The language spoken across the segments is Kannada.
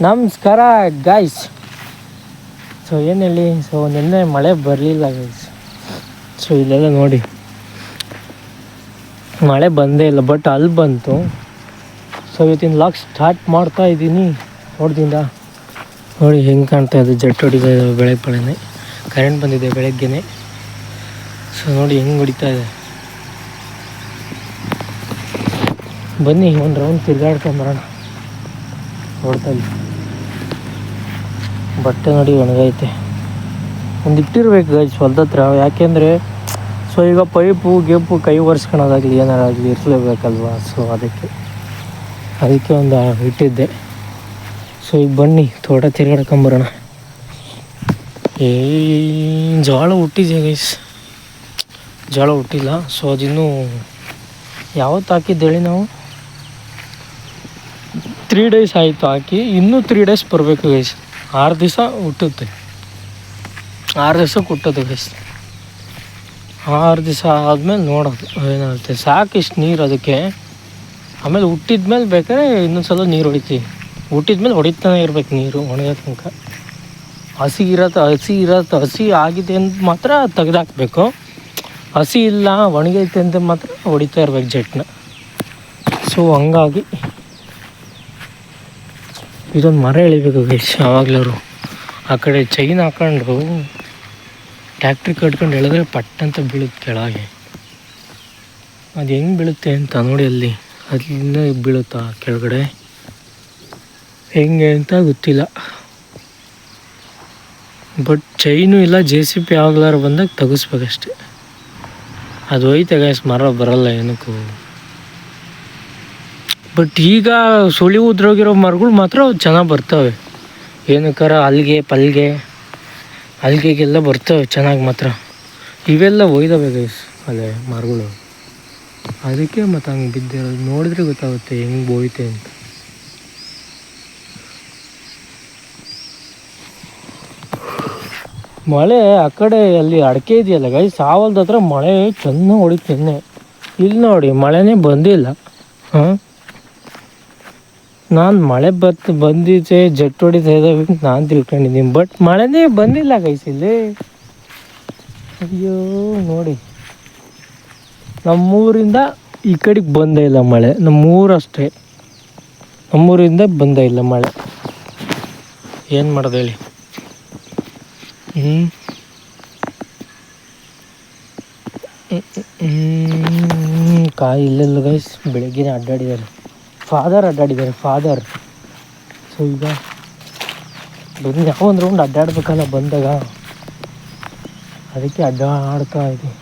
ನಮಸ್ಕಾರ ಗೈಸ್. ಸೊ ಏನು ಹೇಳಿ, ಸೊ ನಿನ್ನೆ ಮಳೆ ಬರಲಿಲ್ಲ ಗೈಸ್. ಸೊ ಇಲ್ಲೆಲ್ಲ ನೋಡಿ ಮಳೆ ಬಂದೇ ಇಲ್ಲ, ಬಟ್ ಅಲ್ಲಿ ಬಂತು. ಸೊ ಇವತ್ತಿನ ಲಾಗ್ ಸ್ಟಾರ್ಟ್ ಮಾಡ್ತಾ ಇದ್ದೀನಿ. ನೋಡ್ದಿಂದ ನೋಡಿ ಹೆಂಗೆ ಕಾಣ್ತಾ ಇದೆ, ಜಟ್ ಹೊಡಿತಾ ಇದೆ ಬೆಳಗ್ಗೆ ಕರೆಂಟ್ ಬಂದಿದೆ ಬೆಳಗ್ಗೆನೆ. ಸೊ ನೋಡಿ ಹೆಂಗೆ ಹೊಡಿತಾ ಇದೆ. ಬನ್ನಿ ಒಂದು ರೌಂಡ್ ತಿರ್ಗಾಡ್ಕೊಂಬರೋಣ. ನೋಡ್ತಾ ಇದ್ವಿ ಬಟ್ಟೆ ನೋಡಿ ಒಣಗೈತೆ. ಒಂದು ಇಟ್ಟಿರ್ಬೇಕು ಗೈಸ್ ಹೊಲ್ದ ಹತ್ರ, ಯಾಕೆಂದರೆ ಸೊ ಈಗ ಪೈಪು ಗೇಪು ಕೈ ಒರೆಸ್ಕೊಳೋದಾಗಲಿ ಏನಾರಾಗಲಿ ಇರಲೇಬೇಕಲ್ವ. ಸೊ ಅದಕ್ಕೆ ಒಂದು ಇಟ್ಟಿದ್ದೆ. ಸೊ ಈಗ ಬನ್ನಿ ತೋಟ ತಿರ್ಗಾಡ್ಕೊಂಬರೋಣ. ಜೋಳ ಹುಟ್ಟಿದೆ ಗೈಸ್, ಜೋಳ ಹುಟ್ಟಿಲ್ಲ. ಸೊ ಅದಿನ್ನೂ ಯಾವತ್ತು ಹಾಕಿದ್ದೇಳಿ ನಾವು 3 days ಆಯಿತು ಹಾಕಿ, ಇನ್ನೂ 3 days ಬರಬೇಕು ಗೈಸ್. 6 ದಿವಸ ಹುಟ್ಟುತ್ತೆ, 6 ದಿವ್ಸಕ್ಕೆ ಹುಟ್ಟೋದು ಗೈಸ್. 6 ದಿವಸ ಆದಮೇಲೆ ನೋಡೋದು ಏನಾಗುತ್ತೆ. ಸಾಕಿಷ್ಟು ನೀರು ಅದಕ್ಕೆ. ಆಮೇಲೆ ಹುಟ್ಟಿದ್ಮೇಲೆ ಬೇಕಾದ್ರೆ ಇನ್ನೊಂದು ಸಲ ನೀರು ಹೊಡಿತೀವಿ. ಹುಟ್ಟಿದ್ಮೇಲೆ ಹೊಡಿತಾನೆ ಇರ್ಬೇಕು ನೀರು ಒಣಗೋ ತನಕ. ಹಸಿ ಆಗಿದೆ ಅಂತ ಮಾತ್ರ ತೆಗೆದಾಕ್ಬೇಕು. ಹಸಿ ಇಲ್ಲ ಒಣಗೈತೆ ಅಂತ ಮಾತ್ರ ಹೊಡಿತಾ ಇರ್ಬೇಕು ಜಟ್ನ. ಸೊ ಹಂಗಾಗಿ ಇದೊಂದು ಮರ ಎಳಿಬೇಕು ಗೈಸ್. ಯಾವಾಗಲೂ ಆ ಕಡೆ ಚೈನ್ ಹಾಕೊಂಡು ಟ್ಯಾಕ್ಟ್ರಿ ಕಟ್ಕೊಂಡು ಎಳೆದ್ರೆ ಪಟ್ಟಂತ ಬೀಳುತ್ತೆ ಕೆಳಗೆ. ಅದು ಹೆಂಗೆ ಬೀಳುತ್ತೆ ಅಂತ ನೋಡಿ, ಅಲ್ಲಿಂದ ಬೀಳುತ್ತಾ ಕೆಳಗಡೆ ಹೆಂಗೆ ಅಂತ ಗೊತ್ತಿಲ್ಲ. ಬಟ್ ಚೈನು ಇಲ್ಲ, JCB ಆಗ್ಲಾರು ಬಂದಾಗ ತೆಗಿಸ್ಬೇಕಷ್ಟೆ. ಅದು ಹೋಯ್ತೆ ಗೈಸ್, ಮರ ಬರಲ್ಲ ಏನಕ್ಕೂ. ಬಟ್ ಈಗ ಸುಳಿ ಉದ್ರೋಗಿರೋ ಮರಗಳು ಮಾತ್ರ ಚೆನ್ನಾಗಿ ಬರ್ತವೆ. ಏನಕ್ಕಾರ ಅಲ್ಲಿಗೆಲ್ಲ ಬರ್ತವೆ ಚೆನ್ನಾಗಿ ಮಾತ್ರ. ಇವೆಲ್ಲ ಒಯ್ದವೆ ಗೈಸ್ ಅಲ್ಲೇ ಮರಗಳು. ಅದಕ್ಕೆ ಮತ್ತು ಹಂಗೆ ಬಿದ್ದಿರೋದು. ನೋಡಿದ್ರೆ ಗೊತ್ತಾಗುತ್ತೆ ಹೆಂಗೆ ಬೋಯ್ತೆ ಅಂತ. ಮಳೆ ಆ ಕಡೆ ಅಲ್ಲಿ ಅಡಿಕೆ ಇದೆಯಲ್ಲ ಗೈಸ್, ಸಾವಲ್ದ ಹತ್ರ ಮಳೆ ಚೆನ್ನಾಗಿ ಹೊಡಿತು ನಿನ್ನೆ. ಇಲ್ಲಿ ನೋಡಿ ಮಳೆನೇ ಬಂದಿಲ್ಲ. ನಾನು ಮಳೆ ಬಂದಿದ್ದೆ ಜಟ್ ಹೊಡಿತಾ ಇದ್ದಾವೆ ಅಂತ ನಾನು ತಿಳ್ಕೊಂಡಿದ್ದೀನಿ. ಬಟ್ ಮಳೆನೇ ಬಂದಿಲ್ಲ ಗೈಸ್ ಇಲ್ಲಿ. ಅಯ್ಯೋ ನೋಡಿ, ನಮ್ಮೂರಿಂದ ಈ ಕಡೆಗೆ ಬಂದೇ ಇಲ್ಲ ಮಳೆ. ನಮ್ಮೂರಷ್ಟೇ, ನಮ್ಮೂರಿಂದ ಬಂದೇ ಇಲ್ಲ ಮಳೆ. ಏನು ಮಾಡೋದು ಹೇಳಿ. ಕಾಯಿ ಇಲ್ಲೆಲ್ಲ ಗೈಸ್. ಬೆಳಗ್ಗೆನೇ ಫಾದರ್ ಅಡ್ಡಾಡಿದ್ದಾರೆ. ಸೊ ಈಗ ಬಂದು ಯಾವ ಒಂದು ರೌಂಡ್ ಅಡ್ಡಾಡ್ಬೇಕಲ್ಲ ಬಂದಾಗ, ಅದಕ್ಕೆ ಅಡ್ಡಾಡ್ತಾ ಇದ್ದೀನಿ.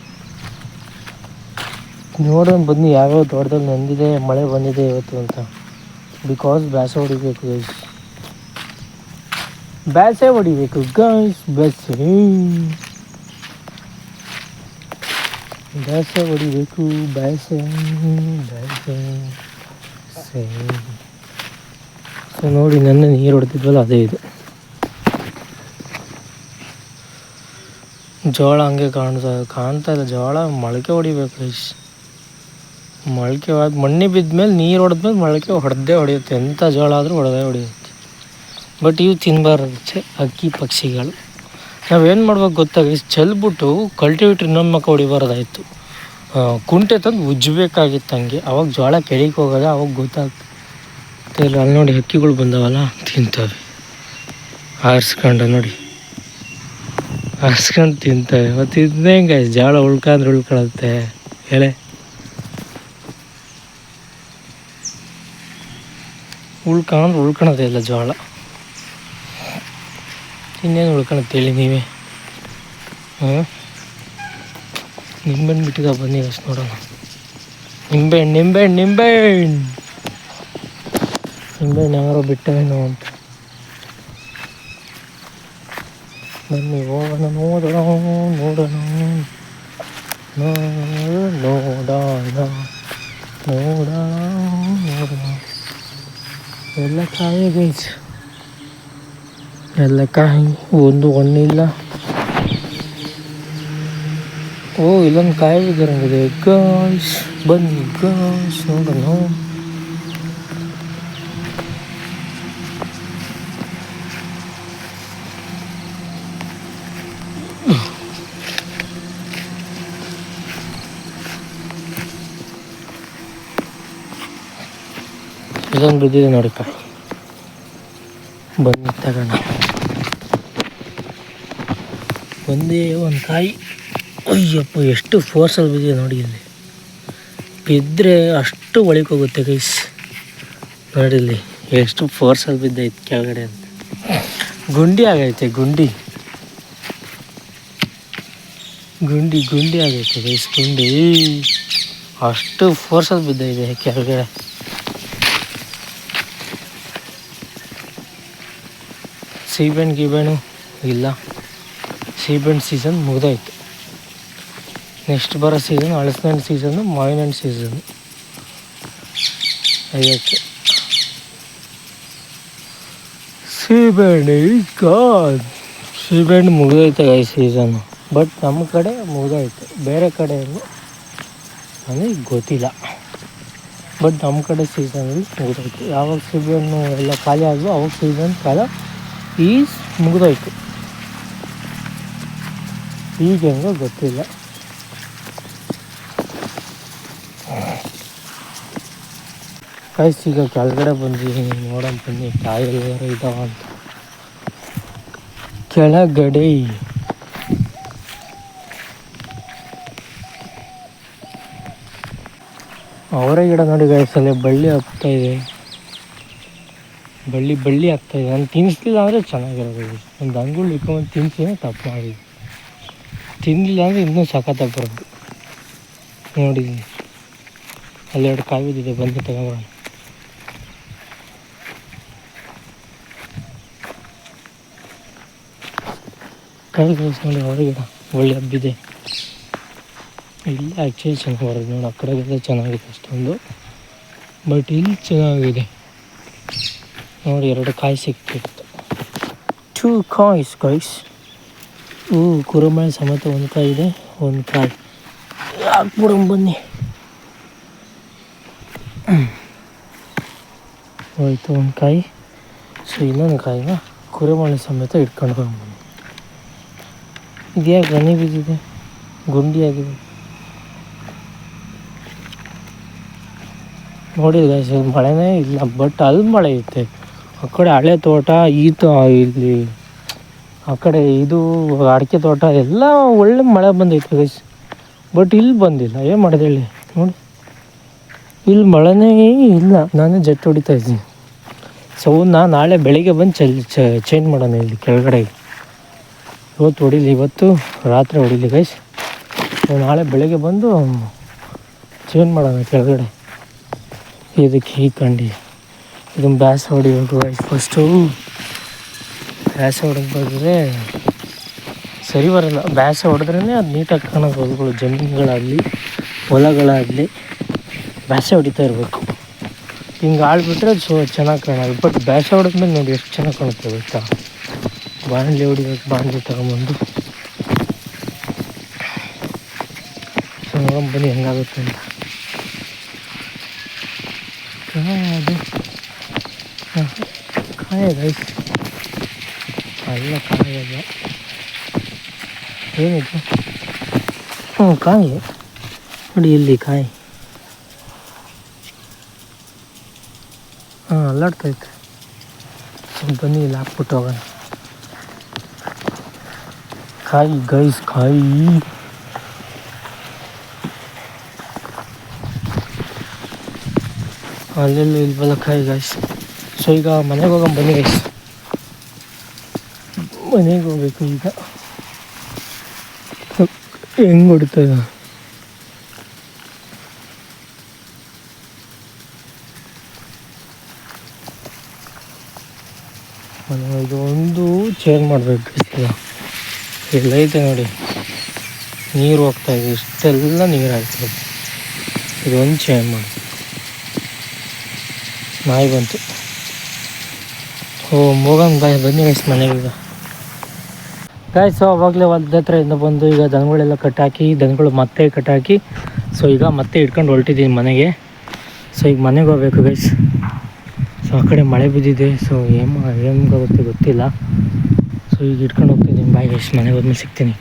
ನೋಡೋಣ ಬನ್ನಿ ಯಾವ್ಯಾವ ತೋಟದಲ್ಲಿ ನೆಂದಿದೆ, ಮಳೆ ಬಂದಿದೆ ಇವತ್ತು ಅಂತ. ಬಿಕಾಸ್ ಬ್ಯಾಸೆ ಹೊಡಿಬೇಕು ಗೈಸ್, ಬ್ಯಾಸೆ ಹೊಡಿಬೇಕು. ಸೊ ನೋಡಿ ನನ್ನ ನೀರು ಹೊಡ್ತಿದ್ವಲ್ಲ ಅದೇ ಇದು. ಜೋಳ ಹಂಗೆ ಕಾಣ್ತಾ ಇಲ್ಲ. ಜೋಳ ಮೊಳಕೆ ಹೊಡಿಬೇಕು ಗೈಸ್. ಮೊಳಕೆ ಮಣ್ಣಿ ಬಿದ್ಮೇಲೆ ನೀರು ಹೊಡೆದ್ಮೇಲೆ ಮೊಳಕೆ ಹೊಡೆಯುತ್ತೆ. ಎಂಥ ಜೋಳ ಆದರೂ ಹೊಡೆಯುತ್ತೆ. ಬಟ್ ಇವು ತಿನ್ನಬಾರ್ದು ಹಕ್ಕಿ ಪಕ್ಷಿಗಳು. ನಾವೇನು ಮಾಡ್ಬೇಕು ಗೊತ್ತಾ ಗೈಸ್, ಚೆಲ್ಬಿಟ್ಟು ಕಲ್ಟಿವೇಟ್ರ್ ಇನ್ನೊಂದು ಮಕ್ಕ ಹೊಡಿಬಾರ್ದಾಯಿತು. ಕುಂಟೆ ತಂದು ಉಜ್ಜಬೇಕಾಗಿತ್ತು ಹಂಗೆ. ಅವಾಗ ಜೋಳ ಕೆಳಗೆ ಹೋಗೋದ ಅವಾಗ ಗೊತ್ತಾಗ್ತದೆ. ಇಲ್ಲ ಅಲ್ಲಿ ನೋಡಿ ಹಕ್ಕಿಗಳು ಬಂದವಲ್ಲ ತಿಂತವೆ. ಆರಿಸ್ಕೊಂಡು ನೋಡಿ, ಆರಿಸ್ಕೊಂಡು ತಿಂತವೆ. ಮತ್ತು ಇದನ್ನೇ ಹೆಂಗೆ ಜೋಳ ಉಳ್ಕೊಳುತ್ತೆ ಹೇಳೆ. ಉಳ್ಕೊಳೋದೇ ಇಲ್ಲ ಜೋಳ. ಇನ್ನೇನು ಉಳ್ಕೊಳತ್ತೆ ಹೇಳಿ ನೀವೇ. ನಿಂಬೆಹಣ್ಣು ಬಿಟ್ಟಿದ ಬನ್ನಿ ಅಷ್ಟು ನೋಡೋಣ. ನಿಂಬೆಹಣ್ಣು ಯಾರೋ ಬಿಟ್ಟವೇನೋ ಅಂತ. ಬನ್ನಿ ಹೋಗೋಣ, ನೋಡೋಣ. ಎಲ್ಲ ಕಾಯಿ ಗೈಸ್, ಎಲ್ಲ ಕಾಯಿ. ಒಂದು ಹಣ್ಣಿಲ್ಲ. ಇಲ್ಲೊಂದು ಕಾಯಿ ಬಿದ್ದಿರಂಗಿದೆ ಗಾಯ್ಸ್. ಬನ್ನಿ ಗಾಯ್ಸ್ ನೋಡೋಣ. ಇದೊಂದು ಬಿದ್ದಿದೆ ನೋಡಿಪ್ಪ, ಬನ್ನಿ ತಗೋಣ. ಒಂದೇ ಒಂದು ಕಾಯಿ, ಅಯ್ಯಪ್ಪ ಎಷ್ಟು ಫೋರ್ಸಲ್ಲಿ ಬಿದ್ದಿದೆ ನೋಡಿ. ಇಲ್ಲಿ ಬಿದ್ದರೆ ಅಷ್ಟು ಒಳಗೆ ಹೋಗುತ್ತೆ ಗೈಸ್. ನೋಡಿ ಇಲ್ಲಿ ಎಷ್ಟು ಫೋರ್ಸಲ್ಲಿ ಬಿದ್ದೈತೆ ಕೆಳಗಡೆ ಅಂತ. ಗುಂಡಿ ಆಗೈತೆ, ಗುಂಡಿ ಗುಂಡಿ ಗುಂಡಿ ಆಗೈತೆ ಗೈಸ್, ಗುಂಡಿ ಅಷ್ಟು ಫೋರ್ಸಲ್ಲಿ ಬಿದ್ದೈತೆ ಕೆಳಗಡೆ. ಸೀಬೆಹಣ್ಣು ಗೀಬೆಹಣ್ಣು ಇಲ್ಲ, ಸೀಬೆಹಣ್ಣು ಸೀಸನ್ ಮುಗಿದೋಯ್ತು. ನೆಕ್ಸ್ಟ್ ಬರೋ ಸೀಸನ್ ಹಲಸಿನಹಣ್ಣು ಸೀಸನ್ನು, ಮಾವಿನ ಹಣ್ಣು ಸೀಸನ್ನು. ಅದಕ್ಕೆ ಸೀಬೆಹಣ್ಣು ಮುಗಿದೈತೆ ಈ ಸೀಸನ್ನು. ಬಟ್ ನಮ್ಮ ಕಡೆ ಮುಗಿದೈತೆ, ಬೇರೆ ಕಡೆಯಲ್ಲಿ ನನಗೆ ಗೊತ್ತಿಲ್ಲ. ಬಟ್ ನಮ್ಮ ಕಡೆ ಸೀಸನಲ್ಲಿ ಮುಗಿದೈತೆ. ಯಾವಾಗ ಸೀಬೆಹಣ್ಣು ಎಲ್ಲ ಖಾಲಿ ಆದವು ಅವಾಗ ಸೀಸನ್ ಕಾಲ ಮುಗಿದೋಯ್ತು. ಈಗ ಹೆಂಗೋ ಗೊತ್ತಿಲ್ಲ. ಗೈಸ್ ಈಗ ಕೆಳಗಡೆ ಬಂದಿದ್ದೀನಿ, ನೋಡೋಣ ಬನ್ನಿ ಕಾಯಿ ಎಲ್ಲಾರು ಇದ್ದಾವ ಅಂತ. ಕೆಳಗಡೆ ಅವರೇ ಗಿಡ ನೋಡಿ ಗೈಸ್, ಅಲ್ಲಿ ಬಳ್ಳಿ ಆಗ್ತಾಯಿದೆ, ಬಳ್ಳಿ ಆಗ್ತಾಯಿದೆ. ನಾನು ತಿನ್ನಿಸ್ಲಿಲ್ಲ ಅಂದರೆ ಚೆನ್ನಾಗಿರೋದು. ಒಂದು ಅಂಗುಳು ಇಟ್ಕೊಂಡು ತಿನ್ನಿಸಿದ್ರೆ ತಪ್ಪು ಮಾಡಿದ್ವಿ. ತಿನ್ನಲಿಲ್ಲ ಅಂದರೆ ಇನ್ನೂ ಸಖತ್ತಾಗಿ ಬರೋದು. ನೋಡಿ ಅಲ್ಲೆರಡು ಕಾಯಿ ಬಿದ್ದಿದೆ, ಬಂದು ತಗೊಂಡ್ಬರೋಣ. ಕಾಯಿ ಗೈಸ್ ನೋಡಿ, ಅವರೇ ಗಿಡ ಒಳ್ಳೆ ಹಬ್ಬಿದೆ. ಇಲ್ಲಿ ಆ್ಯಕ್ಚುಲಿ ಚೆನ್ನಾಗಿ ಬರೋದು ನೋಡಿ, ಆ ಕಡೆಗೆಲ್ಲ ಚೆನ್ನಾಗಿದೆ ಅಷ್ಟೊಂದು, ಬಟ್ ಇಲ್ಲಿ ಚೆನ್ನಾಗಿದೆ ನೋಡಿ. 2 ಕಾಯಿ ಸಿಕ್ತಿತ್ತು, 2 ಕಾಯ್ಸ್ ಗೈಸ್. ಕುರುಮಳೆ ಸಮೇತ ಒಂದು ಕಾಯಿ ಇದೆ, ಒಂದು ಕಾಯಿ ಹಾಕ್ಬಿಡೋಣ ಬನ್ನಿ. ಹೋಯ್ತು ಒಂದು ಕಾಯಿ. ಸೊ ಇನ್ನೊಂದು ಕಾಯಿನ ಕುರುಮಳೆ ಸಮೇತ ಇಟ್ಕೊಂಡು ಬನ್ನಿ. ಇದ್ಯಾಕೆ ಗಣಿ ಬಿದ್ದಿದೆ, ಗುಂಡಿಯಾಗಿದೆ ನೋಡಿ ಗೈಸ್. ಮಳೆನೇ ಇಲ್ಲ, ಬಟ್ ಅಲ್ಲಿ ಮಳೆ ಐತೆ. ಆ ಕಡೆ ಹಳೆ ತೋಟ, ಇಲ್ಲಿ ಆ ಕಡೆ ಇದು ಅಡಿಕೆ ತೋಟ ಎಲ್ಲ ಒಳ್ಳೆ ಮಳೆ ಬಂದೈತೆ ಗೈಸ್. ಬಟ್ ಇಲ್ಲಿ ಬಂದಿಲ್ಲ, ಏನು ಮಾಡೋದು ಹೇಳಿ. ನೋಡಿ ಇಲ್ಲಿ ಮಳೆನೇ ಇಲ್ಲ. ನಾನೇ ಜಟ್ ಹೊಡಿತಾ ಇದ್ದೀನಿ. ಸೊ ನಾಳೆ ಬೆಳಿಗ್ಗೆ ಬಂದು ಚೇಂಜ್ ಮಾಡೋಣ ಇಲ್ಲಿ ಕೆಳಗಡೆ. ಇವತ್ತು ಹೊಡಿಲಿ, ಇವತ್ತು ರಾತ್ರಿ ಹೊಡಿಲಿ ಗೈಸ್. ನಾಳೆ ಬೆಳಗ್ಗೆ ಬಂದು ಚೇಂಜ್ ಮಾಡೋಣ ಕೆಳಗಡೆ. ಇದಕ್ಕೆ ಈ ಕಂಡು ಇದನ್ನು ಬ್ಯಾಸ ಹೊಡಿಬೇಕು ಗೈಸ್. ಫಸ್ಟು ಬ್ಯಾಸ ಹೊಡೆದ್ರೆ ಸರಿ ಬರೋಲ್ಲ. ಬ್ಯಾಸ ಹೊಡೆದ್ರೇ ಅದು ನೀಟಾಗಿ ಕಾಣೋದು. ಹೊಲಗಳು, ಜಮೀನುಗಳಾಗಲಿ ಹೊಲಗಳಾಗಲಿ ಬ್ಯಾಸ ಹೊಡಿತಾ ಇರಬೇಕು. ಹಿಂಗೆ ಆಳ್ಬಿಟ್ರೆ ಚೆನ್ನಾಗಿ ಕಾಣೋದು. ಬಟ್ ಬ್ಯಾಸ ಹೊಡೆದ್ಮೇಲೆ ನೋಡಿ ಎಷ್ಟು ಚೆನ್ನಾಗಿ ಕಾಣುತ್ತೆ ಗೊತ್ತಾ. ಬಾಣಲಿ ಹೊಡಿಬೇಕು, ಬಾಣಲಿ ತಗೊಂಬಂದು ಸೊ ನೋಡೋಣ ಬನ್ನಿ ಹೆಂಗಾಗುತ್ತೆ ಅಂತ. ಅದು ಕಾಯ ಗೈಸ್, ಅಲ್ಲ ಕಾಯಲ್ಲ, ಏನಿತ್ತು ಕಾಯಿ ನೋಡಿ, ಇಲ್ಲಿ ಕಾಯಿ ಅಲ್ಲಾಡ್ತೈತೆ. ಬನ್ನಿ ಇಲ್ಲಿ ಹಾಕ್ಬಿಟ್ಟು ಹೋಗೋಣ. ಕಾಯಿ ಗೈಸ್, ಕಾಯಿ ಅಲ್ಲೆಲ್ಲ ಇಲ್ವಲ್ಲ ಕಾಯಿ ಗೈಸ್. ಸೊ ಈಗ ಮನೆಗೆ ಹೋಗೋಣ ಬನ್ನಿ ಗೈಸ್. ಮನೆಗೆ ಹೋಗ್ಬೇಕು ಈಗ. ಹೆಂಗೆ ಹೊಡಿತದ ಇದು ಒಂದು ಚೇಂಜ್ ಮಾಡಬೇಕು. ಎಲ್ಲೈತೆ ನೋಡಿ, ನೀರು ಹೋಗ್ತಾಯಿದೆ, ಇಷ್ಟೆಲ್ಲ ನೀರು ಆಗ್ತದೆ. ಇದೊಂದು ಚೇಂಜ್ ಮಾಡಿ. ನಾಯಿ ಬಂತು. ಹೋಗೋಣ ಬಾಯ್, ಬನ್ನಿ ಗೈಸ್ ಮನೆಗೀಗ. ಗೈಸ್ ಅವಾಗಲೇ ಹೊಲದ ಹತ್ರದಿಂದ ಬಂದು ಈಗ ದನಗಳೆಲ್ಲ ಕಟ್ಟಾಕಿ, ದನಗಳು ಮತ್ತೆ ಕಟ್ಟಾಕಿ, ಸೊ ಈಗ ಮತ್ತೆ ಇಟ್ಕೊಂಡು ಹೊರಟಿದ್ದೀನಿ ಮನೆಗೆ. ಸೊ ಈಗ ಮನೆಗೆ ಹೋಗ್ಬೇಕು ಗೈಸ್. ಸೊ ಆ ಕಡೆ ಮಳೆ ಬಿದ್ದಿದೆ. ಸೊ ಹೆಂಗಾಗುತ್ತೆ ಗೊತ್ತಿಲ್ಲ. ಸೊ ಈಗ ಇಟ್ಕೊಂಡು ಹೋಗ್ತಿದ್ದೀನಿ. ಬಾಯ್ ಗೈಸ್, ಮನೆಗೆ ಹೋದ್ಮೇಲೆ ಸಿಗ್ತೀನಿ.